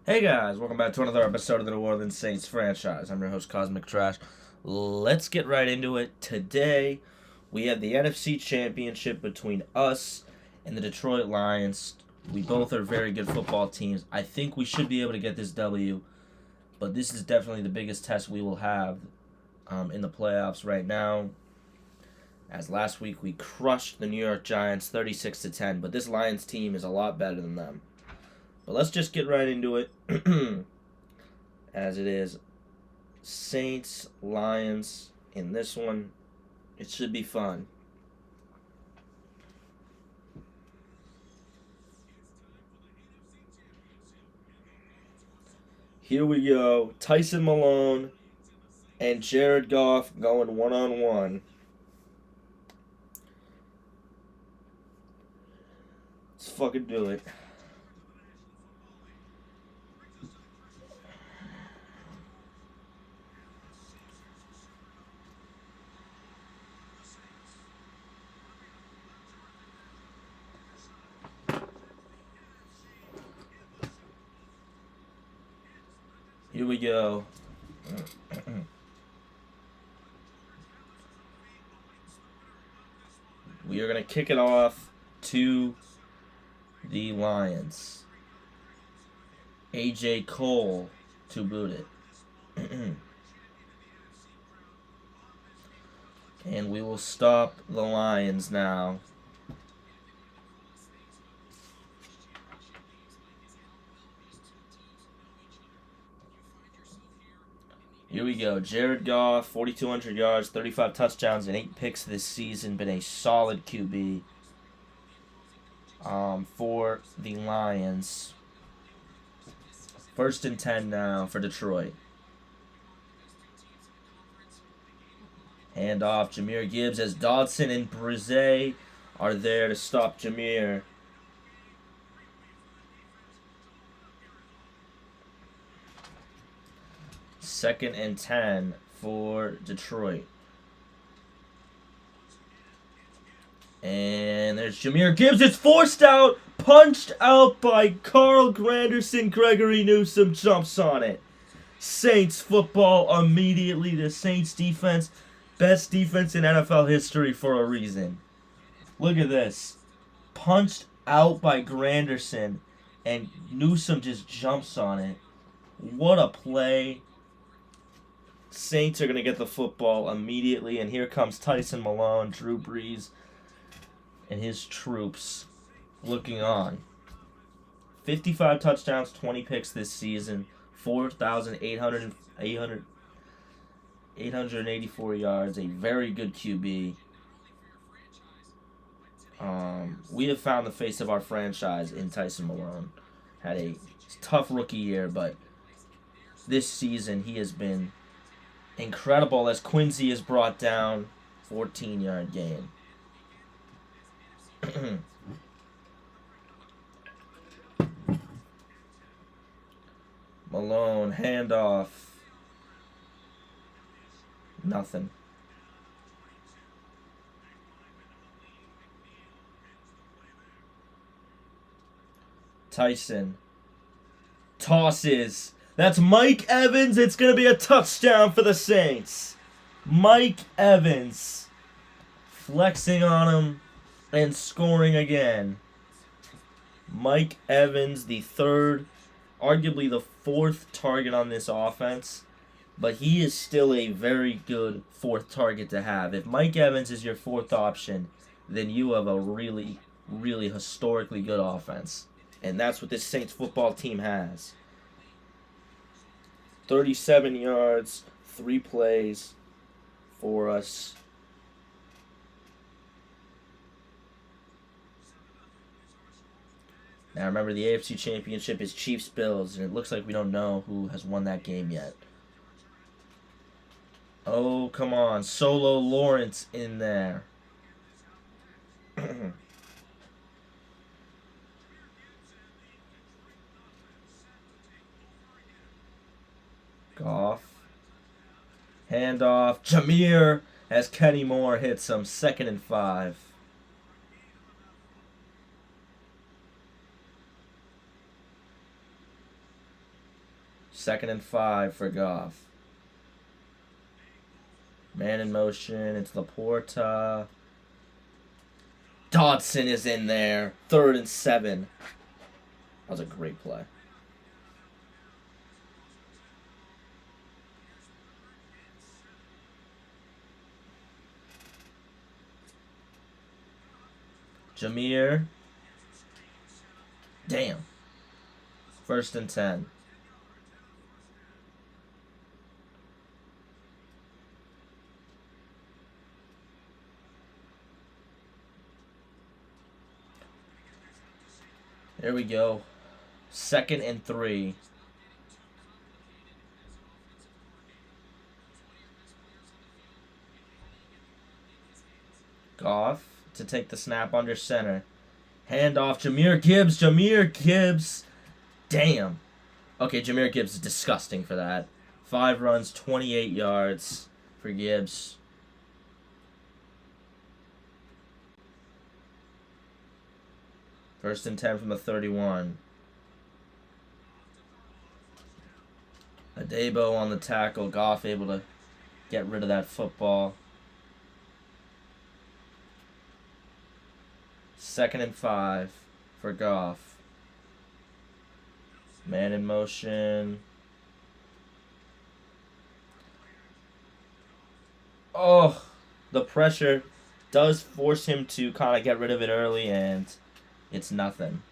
Hey guys, welcome back to another episode of the New Orleans Saints franchise. I'm your host Cosmic Trash. Let's get right into it. Today, we have the NFC Championship between us and the Detroit Lions. We both are very good football teams. I think we should be able to get this W, but this is definitely the biggest test we will have in the playoffs right now. As last week we crushed the New York Giants 36-10, but this Lions team is a lot better than them. But let's just get right into it. As it is Saints, Lions in this one. It should be fun. Here we go. Tyson Malone and Jared Goff going one-on-one. Let's fucking do it. Here we go. We are going to kick it off to the Lions. AJ Cole to boot it. And we will stop the Lions now. Here we go. Jared Goff, 4,200 yards, 35 touchdowns, and 8 picks this season. Been a solid QB for the Lions. 1st and 10 now for Detroit. Hand off Jahmyr Gibbs as Dodson and Brise are there to stop Jahmyr. Second and 10 for Detroit. And there's Jahmyr Gibbs. It's forced out, punched out by Carl Granderson. Gregory Newsome jumps on it. Saints football immediately. The Saints defense, best defense in NFL history for a reason. Look at this. Punched out by Granderson, and Newsome just jumps on it. What a play. Saints are going to get the football immediately, and here comes Tyson Malone, Drew Brees, and his troops looking on. 55 touchdowns, 20 picks this season, 4,884 yards, a very good QB. We have found the face of our franchise in Tyson Malone. Had a tough rookie year, but this season he has been incredible as Quincy is brought down. 14-yard gain. Malone, handoff. Nothing. Tyson tosses. That's Mike Evans. It's going to be a touchdown for the Saints. Mike Evans flexing on him and scoring again. Mike Evans, the third, arguably the fourth target on this offense, but he is still a very good fourth target to have. If Mike Evans is your fourth option, then you have a really, really historically good offense. And that's what this Saints football team has. 37 yards, 3 plays for us. Now remember, the AFC Championship is Chiefs-Bills, and it looks like we don't know who has won that game yet. Oh, come on. Solo Lawrence in there. Goff. Handoff. Jahmyr as Kenny Moore hits him. 2nd and 5. 2nd and 5 for Goff. Man in motion. It's Laporta. Dodson is in there. 3rd and 7. That was a great play. Jameer. Damn. 1st and 10. There we go. 2nd and 3. Goff to take the snap under center. Hand off Jahmyr Gibbs. Jahmyr Gibbs. Damn. Okay, Jahmyr Gibbs is disgusting for that. 5 runs, 28 yards for Gibbs. First and 10 from the 31. Adebo on the tackle. Goff able to get rid of that football. 2nd and 5 for Goff. Man in motion. Oh, the pressure does force him to kind of get rid of it early, and it's nothing.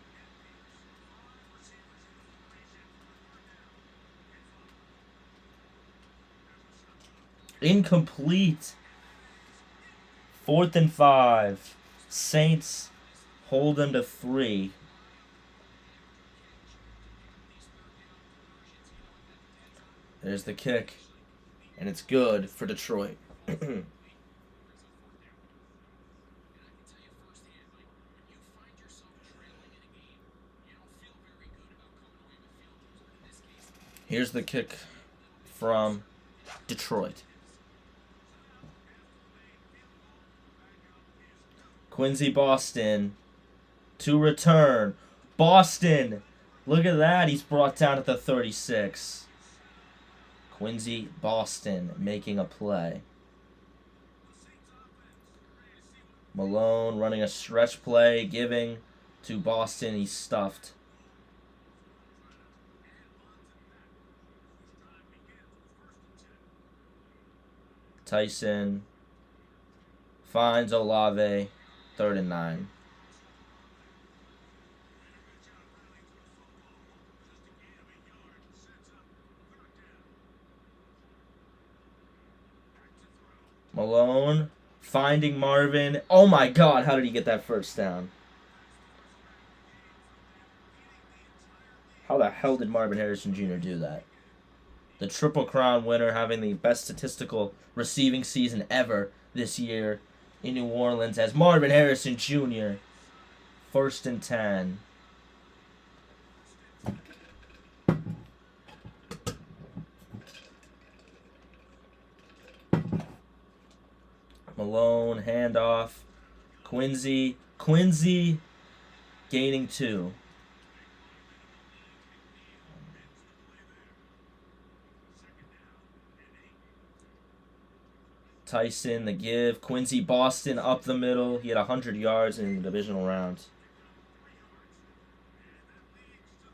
Incomplete. 4th and 5. Saints hold them to 3. There's the kick. And it's good for Detroit. Here's the kick from Detroit. Quincy Boston to return. Boston! Look at that. He's brought down at the 36. Quincy Boston making a play. Malone running a stretch play, giving to Boston. He's stuffed. Tyson finds Olave. 3rd and 9. Malone finding Marvin. Oh my God, how did he get that first down? How the hell did Marvin Harrison Jr. do that? The Triple Crown winner, having the best statistical receiving season ever this year in New Orleans, as Marvin Harrison Jr. 1st and 10. Malone, handoff. Quincy gaining 2. Tyson, the give. Quincy Boston up the middle. He had 100 yards in the divisional round.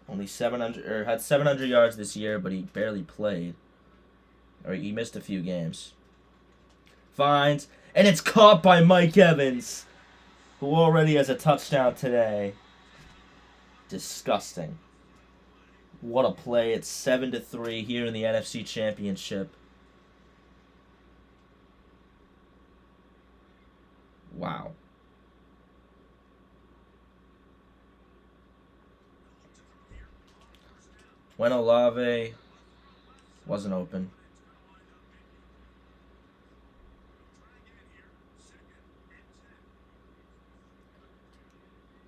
Only 700, or had 700 yards this year, but he barely played. Or he missed a few games. Finds, and it's caught by Mike Evans, who already has a touchdown today. Disgusting. What a play. It's 7-3 here in the NFC Championship. Wow. When Olave wasn't open.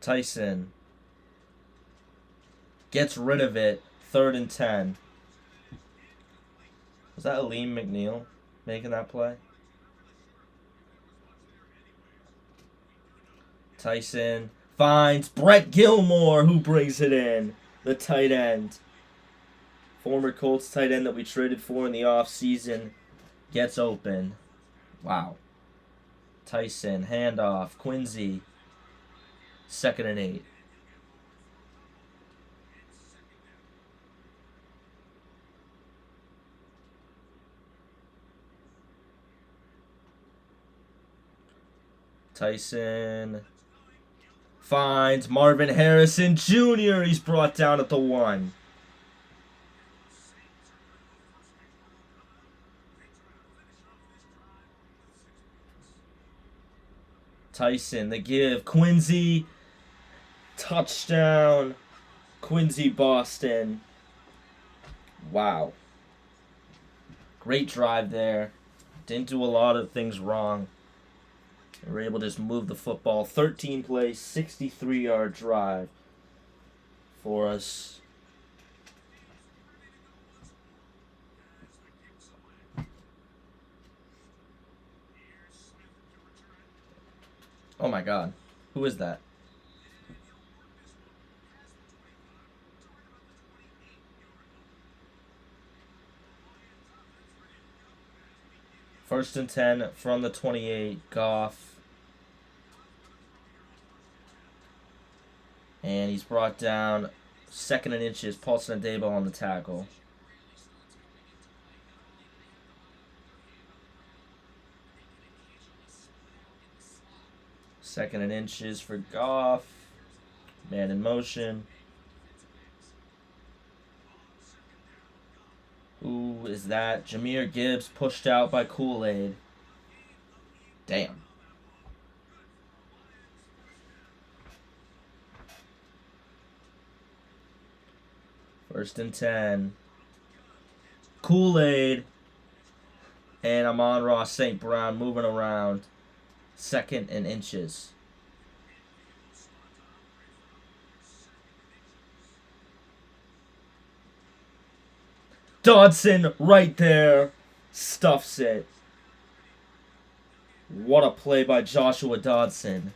Tyson gets rid of it. 3rd and 10. Was that Aleem McNeil making that play? Tyson finds Brett Gilmore, who brings it in. The tight end. Former Colts tight end that we traded for in the offseason gets open. Wow. Tyson, handoff, Quincy, 2nd and 8. Tyson finds Marvin Harrison Jr. He's brought down at the 1. Tyson, the give. Quincy, touchdown. Quincy, Boston. Wow. Great drive there. Didn't do a lot of things wrong. They were able to just move the football. 13 plays, 63-yard drive for us. Oh my God. Who is that? First and 10 from the 28. Goff. And he's brought down 2nd and inches. Paulson Adebo on the tackle. Second and inches for Goff. Man in motion. Who is that? Jahmyr Gibbs pushed out by Kool-Aid. Damn. First and 10. Kool-Aid and Amon-Ra St. Brown moving around. 2nd and inches. Dodson right there. Stuffs it. What a play by Joshua Dodson.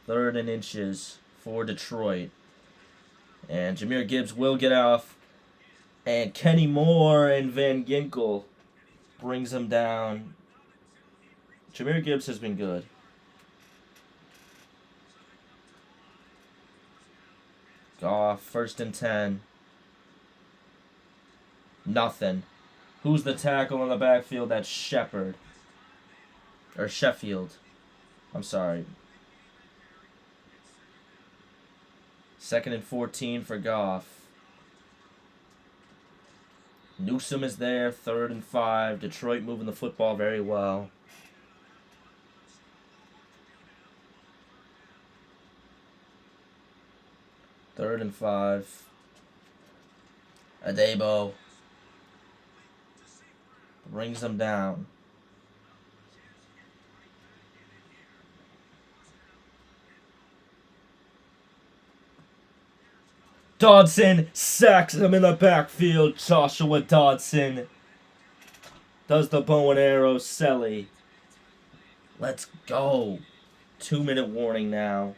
3rd and inches for Detroit. And Jahmyr Gibbs will get off. And Kenny Moore and Van Ginkel brings him down. Jahmyr Gibbs has been good. Goff, 1st and 10. Nothing. Who's the tackle in the backfield? That's Shepard. Or Sheffield. I'm sorry. 2nd and 14 for Goff. Newsome is there. 3rd and 5. Detroit moving the football very well. Third and 5. Adebo brings them down. Dodson sacks him in the backfield. Joshua Dodson does the bow and arrow celly. Let's go. 2-minute warning now.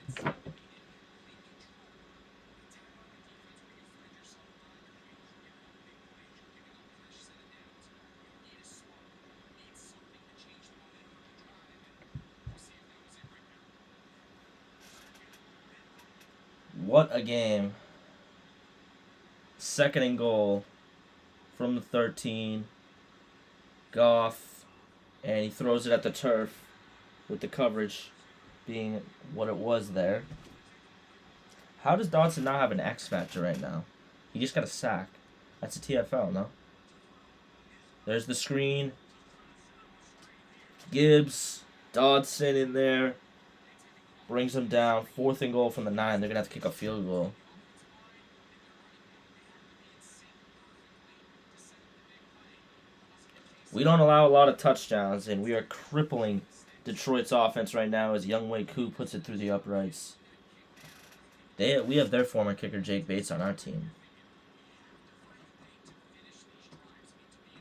What a game. 2nd and goal from the 13. Goff, and he throws it at the turf with the coverage being what it was there. How does Dodson not have an X factor right now? He just got a sack. That's a TFL, no? There's the screen. Gibbs, Dodson in there. Brings them down. 4th and goal from the 9. They're going to have to kick a field goal. We don't allow a lot of touchdowns, and we are crippling Detroit's offense right now as Younghoe Koo puts it through the uprights. We have their former kicker, Jake Bates, on our team.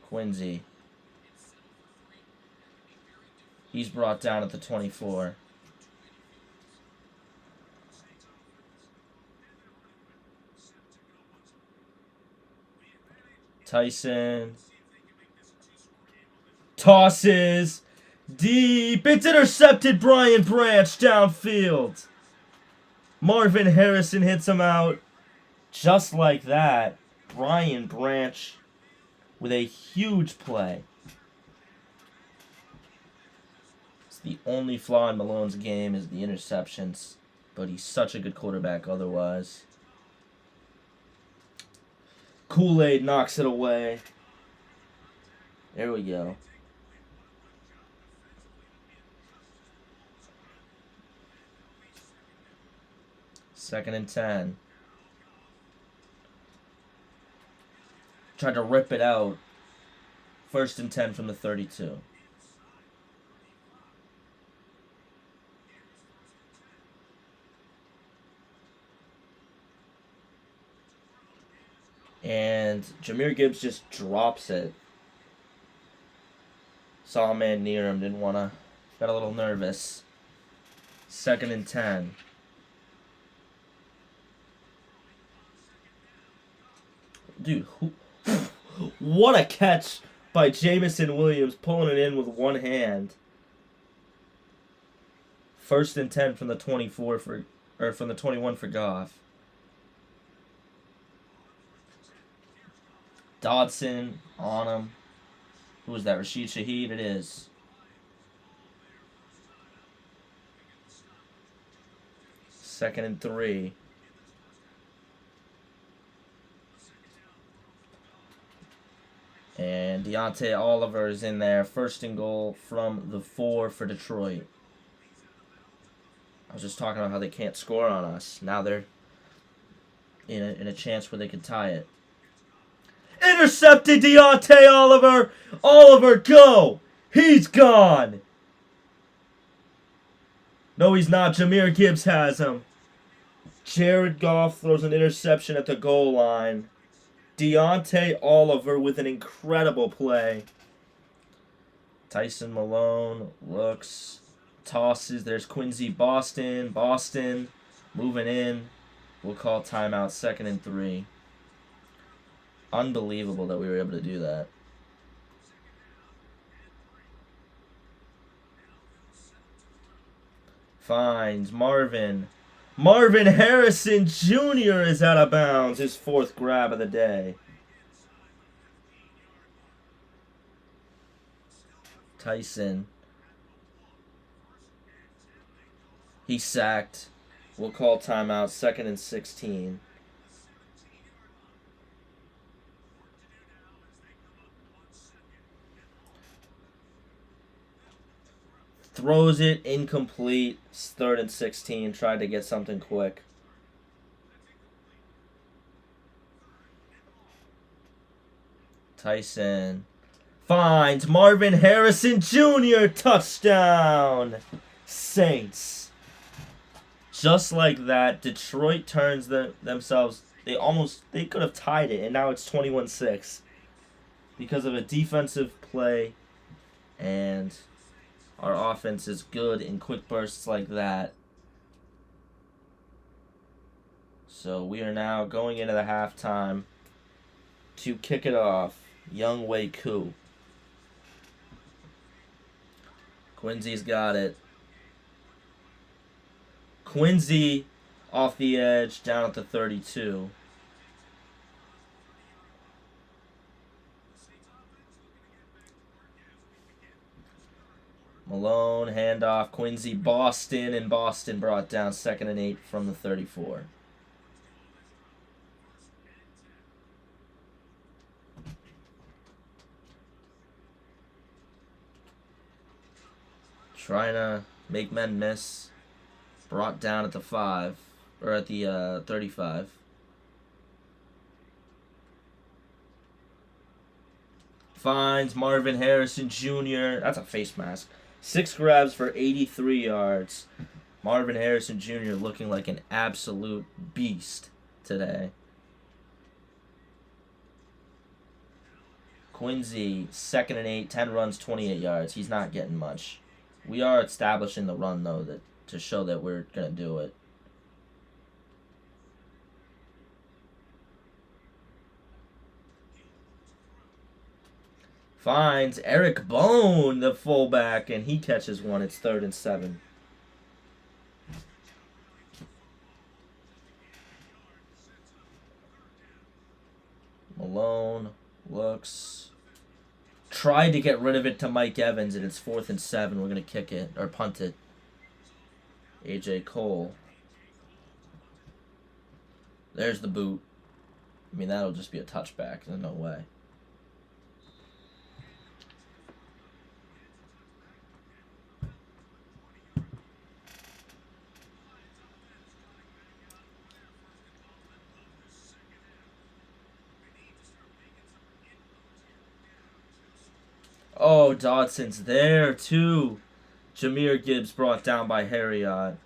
Quincy. He's brought down at the 24. Tyson tosses deep. It's intercepted. Brian Branch downfield. Marvin Harrison hits him out. Just like that, Brian Branch with a huge play. It's the only flaw in Malone's game is the interceptions, but he's such a good quarterback otherwise. Kool-Aid knocks it away. There we go. Second and 10. Tried to rip it out. First and 10 from the 32. And Jahmyr Gibbs just drops it. Saw a man near him, didn't want to. Got a little nervous. Second and 10. Dude, what a catch by Jameson Williams, pulling it in with one hand. First and 10 from the 24 from the 21 for Goff. Dodson on him. Who was that? Rashid Shaheed? It is. Second and 3. And Deontay Oliver is in there. First and goal from the 4 for Detroit. I was just talking about how they can't score on us. Now they're in a chance where they could tie it. Intercepted Deontay Oliver. Oliver, go. He's gone. No, he's not. Jahmyr Gibbs has him. Jared Goff throws an interception at the goal line. Deontay Oliver with an incredible play. Tyson Malone looks, tosses. There's Quincy Boston. Boston moving in. We'll call timeout. Second and 3. Unbelievable that we were able to do that. Finds Marvin. Marvin Harrison Jr. is out of bounds. His 4th grab of the day. Tyson. He's sacked. We'll call timeout. Second and 16. Throws it incomplete. It's third and 16. Tried to get something quick. Tyson finds Marvin Harrison Jr. Touchdown. Saints. Just like that, Detroit turns themselves. They could have tied it, and now it's 21-6 because of a defensive play, and our offense is good in quick bursts like that. So we are now going into the halftime to kick it off. Young Wei Koo. Quincy's got it. Quincy off the edge, down at the 32. Malone, handoff, Quincy, Boston, and Boston brought down. Second and 8 from the 34. Trying to make men miss. Brought down at the 5, or at the 35. Finds Marvin Harrison Jr. That's a face mask. 6 grabs for 83 yards. Marvin Harrison Jr. looking like an absolute beast today. Quincy, second and 8, 10 runs, 28 yards. He's not getting much. We are establishing the run, though, to show that we're going to do it. Finds Eric Bone, the fullback, and he catches one. It's 3rd and 7. Malone looks. Tried to get rid of it to Mike Evans, and it's 4th and 7. We're going to kick it, or punt it. A.J. Cole. There's the boot. I mean, that'll just be a touchback. There's no way. Oh, Dodson's there, too. Jahmyr Gibbs brought down by Harriott.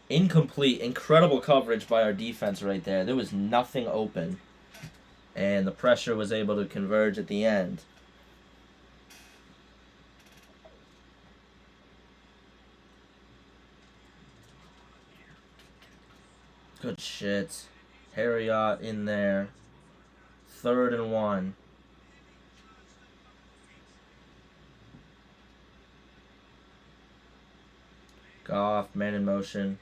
Incomplete. Incredible coverage by our defense right there. There was nothing open. And the pressure was able to converge at the end. Good shit. Harriott in there. 3rd and 1. Goff, man in motion.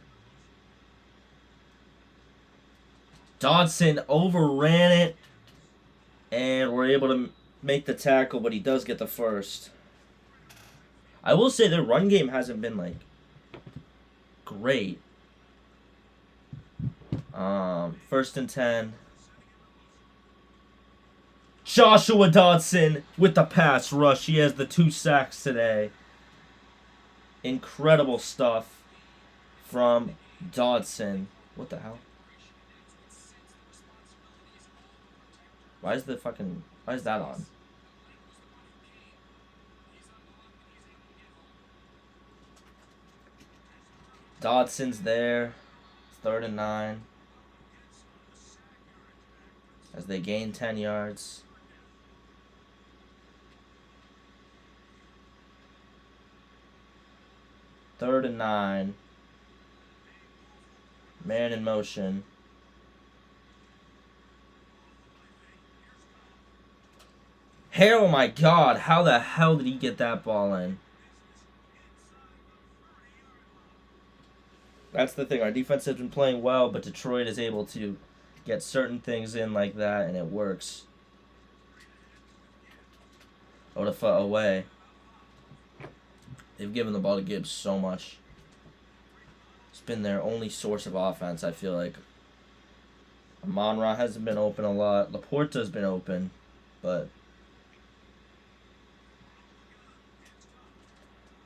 Dodson overran it. And we're able to make the tackle, but he does get the first. I will say their run game hasn't been, like, great. 1st and 10. Joshua Dodson with the pass rush. He has the 2 sacks today. Incredible stuff from Dodson. What the hell? Why is that on? Dodson's there. 3rd and 9. As they gain 10 yards. Third and 9. Man in motion. Oh my God, how the hell did he get that ball in? That's the thing. Our defense has been playing well, but Detroit is able to get certain things in like that, and it works. Odafa away. They've given the ball to Gibbs so much. It's been their only source of offense, I feel like. Amon-Ra hasn't been open a lot. Laporta's been open, but...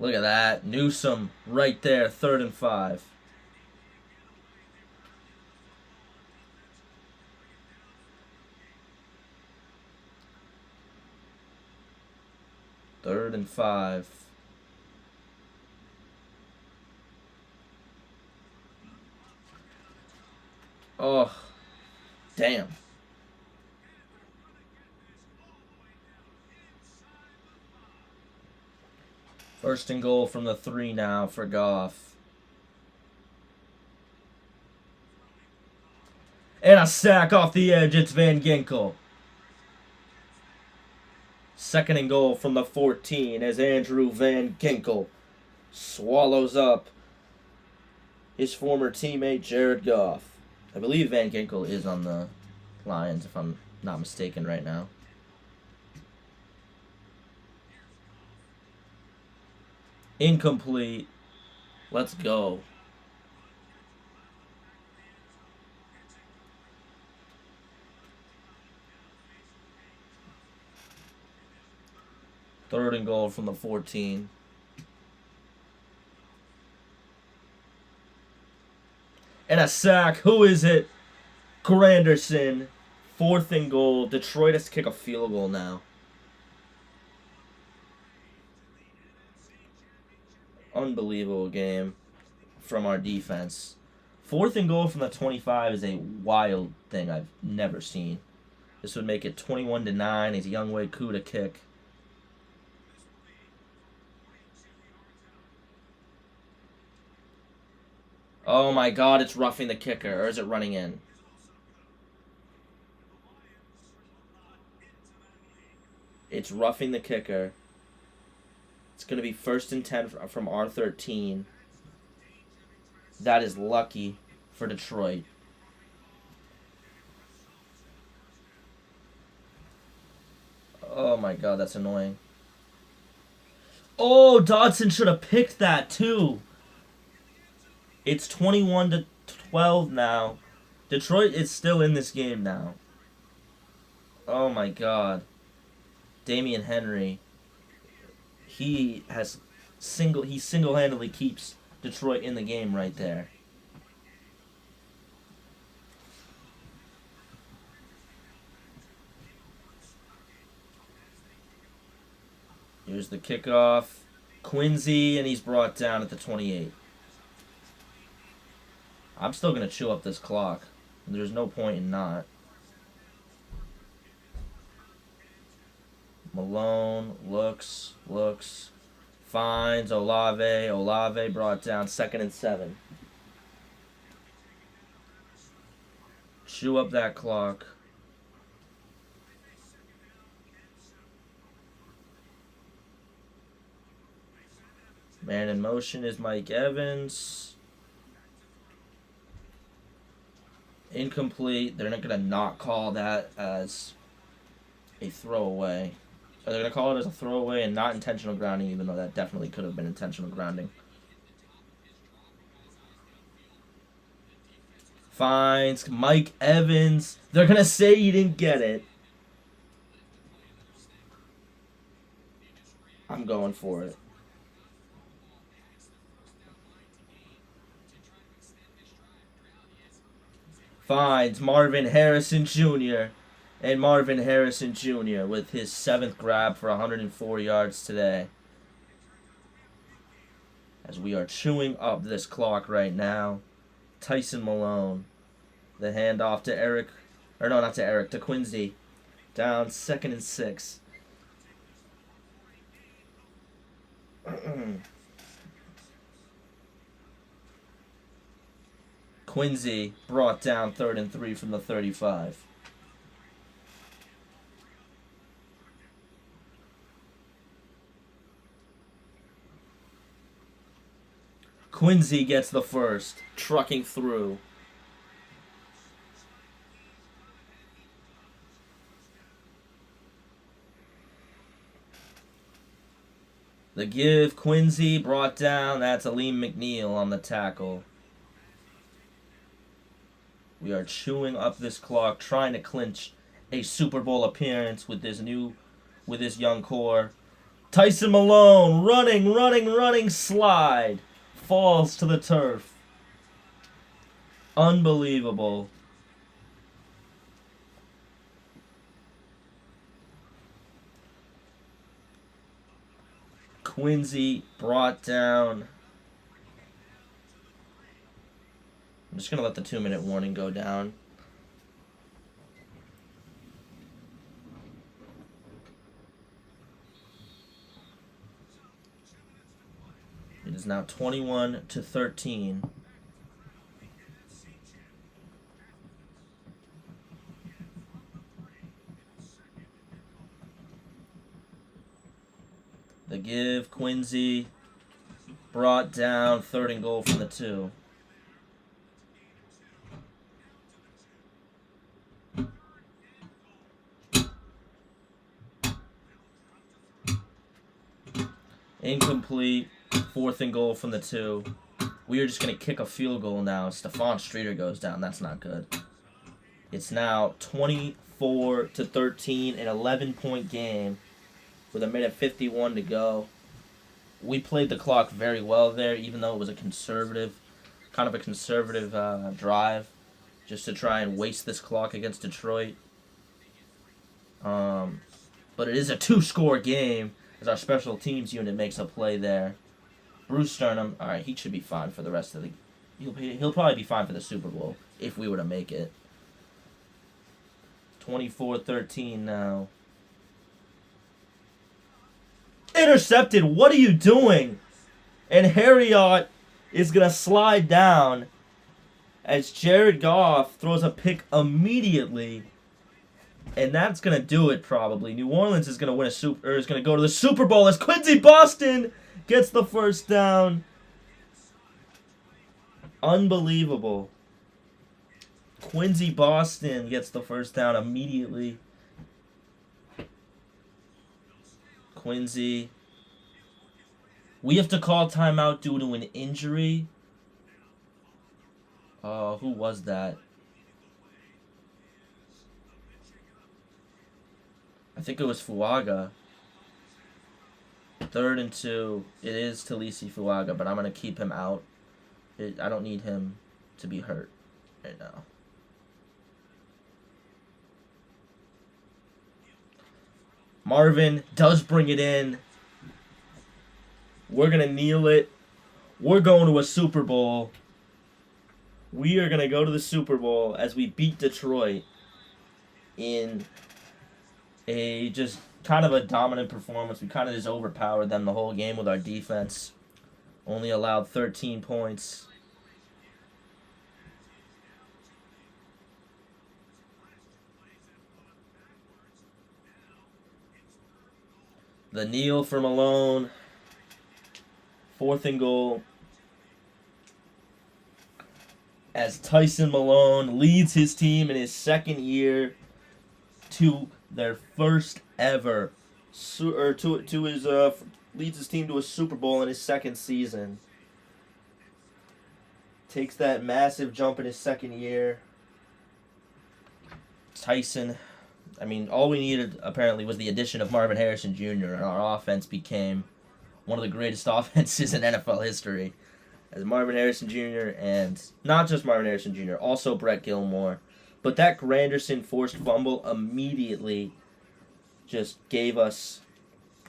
Look at that. Newsome right there, 3rd and 5. Third and 5. Oh, damn. First and goal from the 3 now for Goff. And a sack off the edge. It's Van Ginkel. 2nd and goal from the 14 as Andrew Van Ginkel swallows up his former teammate Jared Goff. I believe Van Ginkel is on the Lions, if I'm not mistaken right now. Incomplete. Let's go. Third and goal from the 14. And a sack. Who is it? Granderson. 4th and goal. Detroit has to kick a field goal now. Unbelievable game from our defense. 4th and goal from the 25 is a wild thing I've never seen. This would make it 21-9. It's Younghoe Koo to kick. Oh my god, it's roughing the kicker. Or is it running in? It's roughing the kicker. It's going to be 1st and 10 from R13. That is lucky for Detroit. Oh my god, that's annoying. Oh, Dodson should have picked that too. It's 21-12 now. Detroit is still in this game now. Oh my god. Damian Henry. He single-handedly keeps Detroit in the game right there. Here's the kickoff. Quincy, and he's brought down at the 28. I'm still going to chew up this clock. There's no point in not. Malone looks, finds Olave. Olave brought down 2nd and 7. Chew up that clock. Man in motion is Mike Evans. Incomplete. They're not going to not call that as a throwaway. They're going to call it as a throwaway and not intentional grounding, even though that definitely could have been intentional grounding. Finds Mike Evans. They're going to say you didn't get it. I'm going for it. Finds Marvin Harrison Jr. And Marvin Harrison Jr. with his 7th grab for 104 yards today. As we are chewing up this clock right now. Tyson Malone. The handoff to Eric. Or no, not to Eric. To Quincy. Down 2nd and 6. Quincy brought down 3rd and 3 from the 35. Quincy gets the first, trucking through. The give, Quincy brought down. That's Aleem McNeil on the tackle. We are chewing up this clock, trying to clinch a Super Bowl appearance with this young core. Tyson Malone, running, slide. Falls to the turf. Unbelievable. Quincy brought down. I'm just going to let the 2-minute warning go down. It is now 21-13. The give, Quincy brought down, 3rd and goal from the 2. Incomplete. 4th and goal from the 2. We are just going to kick a field goal now. Stephon Streeter goes down. That's not good. It's now 24-13, an 11-point game with 1:51 to go. We played the clock very well there, even though it was a conservative drive, just to try and waste this clock against Detroit. But it is a 2-score game, as our special teams unit makes a play there. Bruce Sternum, all right, he should be fine for the rest of the. He'll probably be fine for the Super Bowl if we were to make it. 24-13 now. Intercepted. What are you doing? And Harriot is gonna slide down as Jared Goff throws a pick immediately. And that's going to do it probably. New Orleans is going to is going to go to the Super Bowl as Quincy Boston gets the first down. Unbelievable. Quincy Boston gets the first down immediately. Quincy. We have to call timeout due to an injury. Who was that? I think it was Fuaga. 3rd and 2. It is Talisi Fuaga, but I'm going to keep him out. I don't need him to be hurt right now. Marvin does bring it in. We're going to kneel it. We're going to a Super Bowl. We are going to go to the Super Bowl as we beat Detroit in a just kind of a dominant performance. We kind of just overpowered them the whole game with our defense. Only allowed 13 points. The kneel for Malone. 4th and goal. As Tyson Malone leads his team in his second year to their first ever, leads his team to a Super Bowl in his second season. Takes that massive jump in his second year. Tyson, I mean, all we needed apparently was the addition of Marvin Harrison Jr. and our offense became one of the greatest offenses in NFL history. As Marvin Harrison Jr. and not just Marvin Harrison Jr., also Brett Gilmore. But that Granderson forced fumble immediately just gave us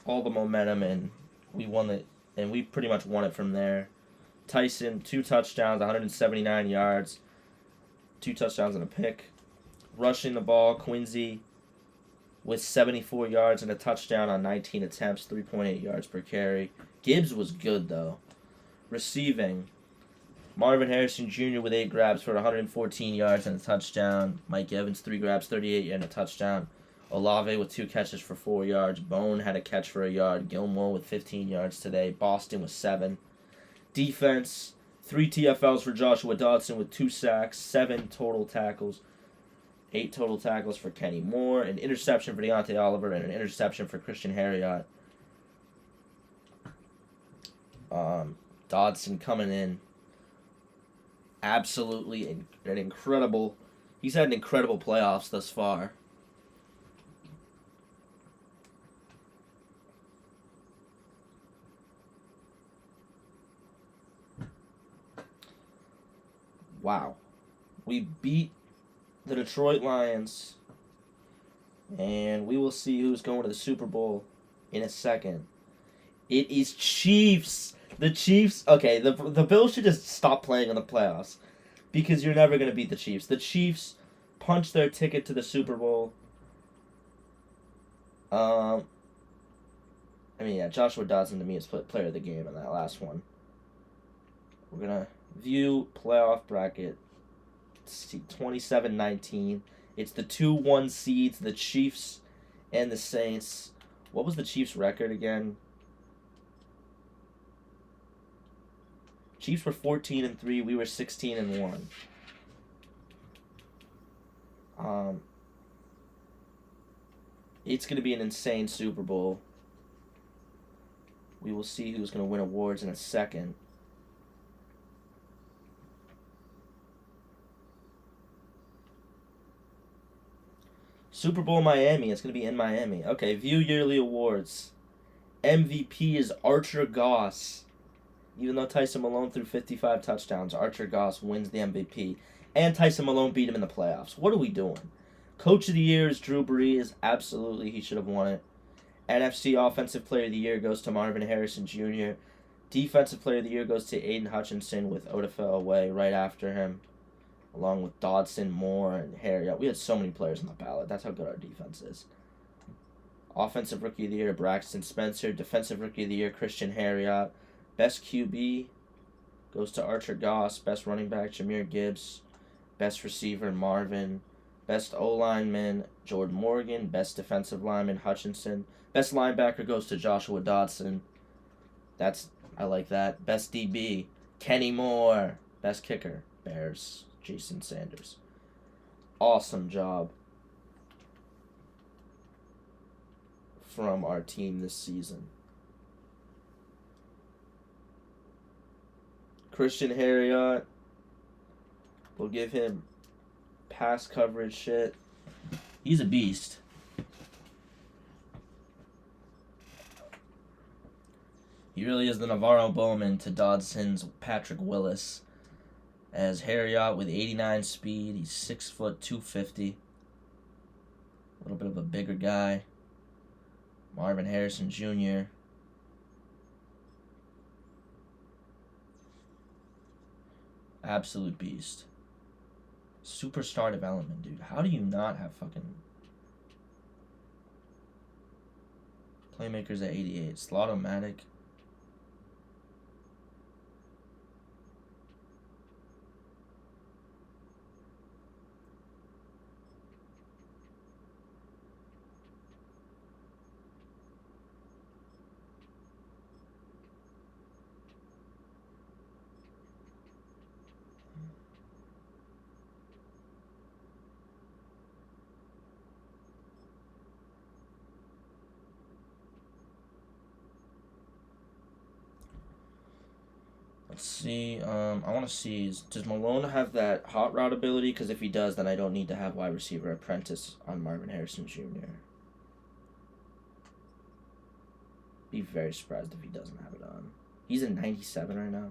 all the momentum, and we won it, and we pretty much won it from there. Tyson, 2 touchdowns, 179 yards, 2 touchdowns and a pick. Rushing the ball, Quincy with 74 yards and a touchdown on 19 attempts, 3.8 yards per carry. Gibbs was good, though. Receiving, Marvin Harrison Jr. with 8 grabs for 114 yards and a touchdown. Mike Evans, 3 grabs, 38 and a touchdown. Olave with 2 catches for 4 yards. Bone had a catch for a yard. Gilmore with 15 yards today. Boston with 7. Defense, 3 TFLs for Joshua Dodson with 2 sacks, 7 total tackles. 8 total tackles for Kenny Moore. An interception for Deontay Oliver and an interception for Christian Harriott. Dodson coming in. Absolutely an incredible. He's had an incredible playoffs thus far. Wow. We beat the Detroit Lions, and we will see who's going to the Super Bowl in a second. It is Chiefs. The Chiefs, okay, the Bills should just stop playing in the playoffs because you're never going to beat the Chiefs. The Chiefs punched their ticket to the Super Bowl. Joshua Dodson to me is player of the game in that last one. We're going to view playoff bracket. Let's see, 27-19. It's the 2-1 seeds, the Chiefs and the Saints. What was the Chiefs' record again? Chiefs were 14-3. We were 16-1. It's going to be an insane Super Bowl. We will see who's going to win awards in a second. Super Bowl Miami. It's going to be in Miami. Okay, view yearly awards. MVP is Archer Goss. Even though Tyson Malone threw 55 touchdowns, Archer Goss wins the MVP. And Tyson Malone beat him in the playoffs. What are we doing? Coach of the Year is Drew Brees. Absolutely, he should have won it. NFC Offensive Player of the Year goes to Marvin Harrison Jr. Defensive Player of the Year goes to Aiden Hutchinson with Odafe Away right after him, along with Dodson, Moore, and Harriott. We had so many players on the ballot. That's how good our defense is. Offensive Rookie of the Year, Braxton Spencer. Defensive Rookie of the Year, Christian Harriott. Best QB goes to Archer Goss. Best running back, Jahmyr Gibbs. Best receiver, Marvin. Best O-lineman, Jordan Morgan. Best defensive lineman, Hutchinson. Best linebacker goes to Joshua Dotson. I like that. Best DB, Kenny Moore. Best kicker, Bears, Jason Sanders. Awesome job from our team this season. Christian Harriott, we'll give him pass coverage shit. He's a beast. He really is the Navarro Bowman to Dodson's Patrick Willis. As Harriott with 89 speed, he's 6 foot 250. A little bit of a bigger guy. Marvin Harrison Jr. Absolute beast. Superstar development, dude. How do you not have fucking playmakers at 88? Slot-o-matic. Let's see. I want to see, does Malone have that hot route ability? Because if he does, then I don't need to have wide receiver apprentice on Marvin Harrison Jr. Be very surprised if he doesn't have it on. He's in 97 right now.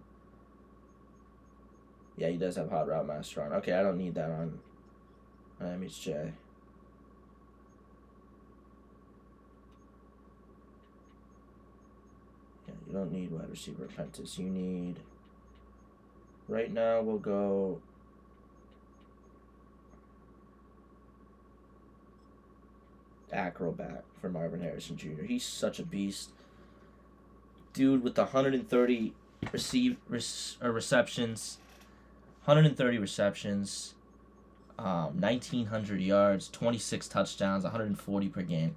Yeah, he does have hot route master on. Okay, I don't need that on MHJ. Yeah, you don't need wide receiver apprentice. You need... Right now, we'll go... Acrobat for Marvin Harrison Jr. He's such a beast. Dude with the 130 receptions, 130 receptions, 1,900 yards, 26 touchdowns, 140 per game.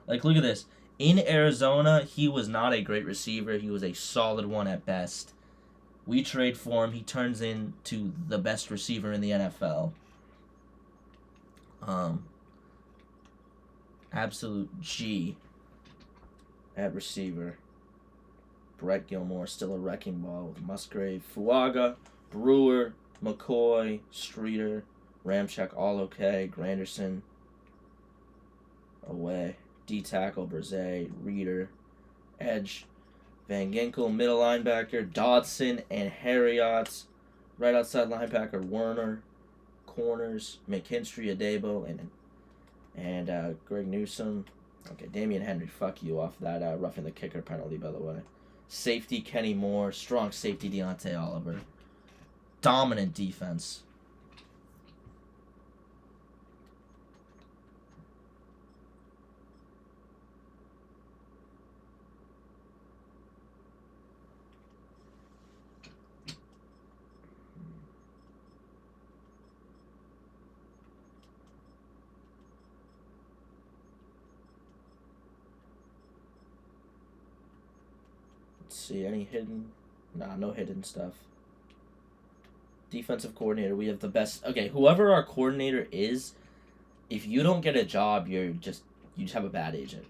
Like, look at this. In Arizona, he was not a great receiver. He was a solid one at best. We trade for him. He turns into the best receiver in the NFL. Absolute G at receiver. Brett Gilmore still a wrecking ball with Musgrave, Fuaga, Brewer, McCoy, Streeter, Ramczyk all okay, Granderson away, D tackle, Brzee, Reeder, edge, Van Ginkel, middle linebacker, Dodson and Harriott, right outside linebacker, Werner, corners, McKinstry, Adebo, and Greg Newsome. Okay, Damian Henry, fuck you off that roughing the kicker penalty, by the way. Safety, Kenny Moore. Strong safety, Deontay Oliver. Dominant defense. See any hidden? Nah, no hidden stuff. Defensive coordinator, we have the best. Okay, whoever our coordinator is, if you don't get a job, you just have a bad agent.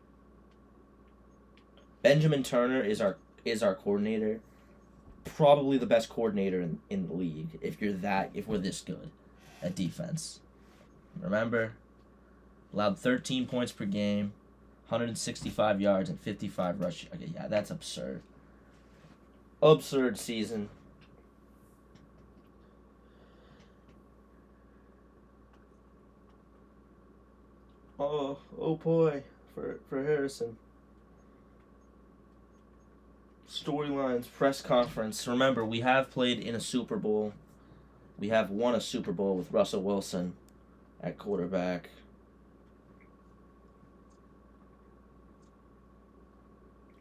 Benjamin Turner is our coordinator. Probably the best coordinator in the league if we're this good at defense. Remember, allowed 13 points per game, 165 yards and 55 rush. Okay, yeah, that's absurd. Absurd season. Oh boy, for Harrison. Storylines, press conference. Remember, we have played in a Super Bowl. We have won a Super Bowl with Russell Wilson at quarterback.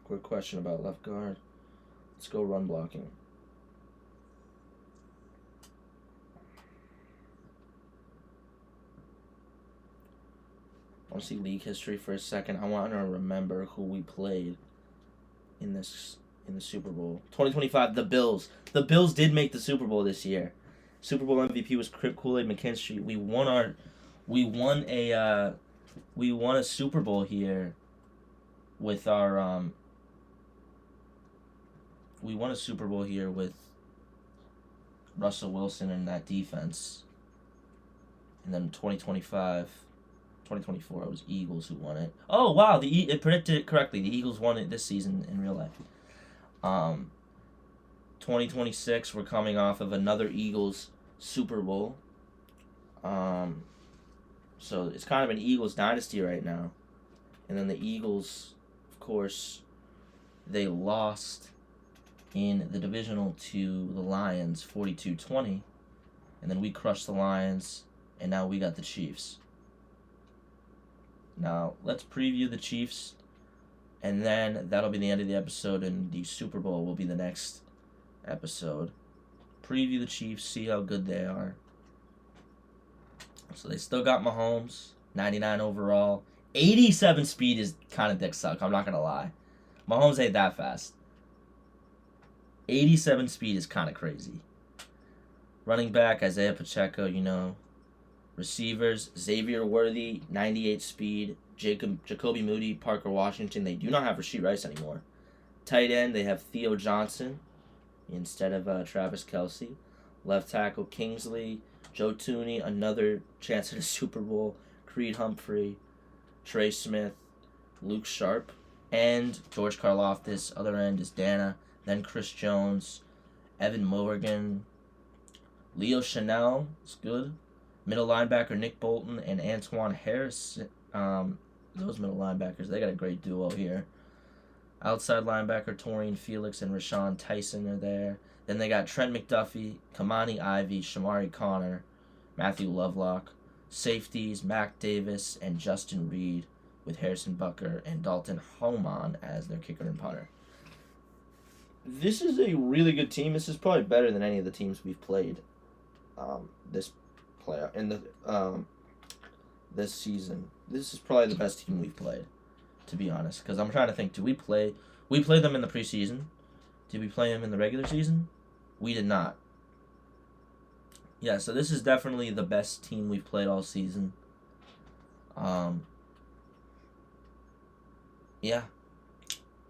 Quick question about left guard. Let's go run blocking. want to see league history for a second. I want to remember who we played in the Super Bowl. 2025, the Bills. The Bills did make the Super Bowl this year. Super Bowl MVP was Kool-Aid McKinstry. We won a Super Bowl here with our we won a Super Bowl here with Russell Wilson and that defense. And then 2024, it was Eagles who won it. Oh, wow, it predicted it correctly. The Eagles won it this season in real life. 2026, we're coming off of another Eagles Super Bowl. So it's kind of an Eagles dynasty right now. And then the Eagles, of course, they lost in the divisional to the Lions 42-20. And then we crushed the Lions, and now we got the Chiefs. Now, let's preview the Chiefs, and then that'll be the end of the episode, and the Super Bowl will be the next episode. Preview the Chiefs, see how good they are. So they still got Mahomes, 99 overall. 87 speed is kind of dick suck, I'm not going to lie. Mahomes ain't that fast. 87 speed is kind of crazy. Running back, Isaiah Pacheco, Receivers, Xavier Worthy, 98 speed. Jacoby Moody, Parker Washington. They do not have Rashee Rice anymore. Tight end, they have Theo Johnson instead of Travis Kelce. Left tackle, Kingsley. Joe Tooney, another chance at a Super Bowl. Creed Humphrey. Trey Smith. Luke Sharp. And George Karlaftis. Other end is Dana. Then Chris Jones. Evan Morgan. Leo Chanel is good. Middle linebacker Nick Bolton and Antoine Harris. Those middle linebackers, they got a great duo here. Outside linebacker Torian Felix and Rashawn Tyson are there. Then they got Trent McDuffie, Kamani Ivy, Shamari Connor, Matthew Lovelock. Safeties Mac Davis and Justin Reed with Harrison Butker and Dalton Homan as their kicker and punter. This is a really good team. This is probably better than any of the teams we've played this playoff in the this season. This is probably the best team we've played, to be honest. Because I'm trying to think, we played them in the preseason? Did we play them in the regular season? We did not. Yeah, so this is definitely the best team we've played all season. Yeah.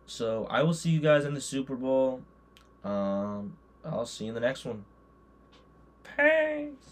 So I will see you guys in the Super Bowl. I'll see you in the next one. Peace.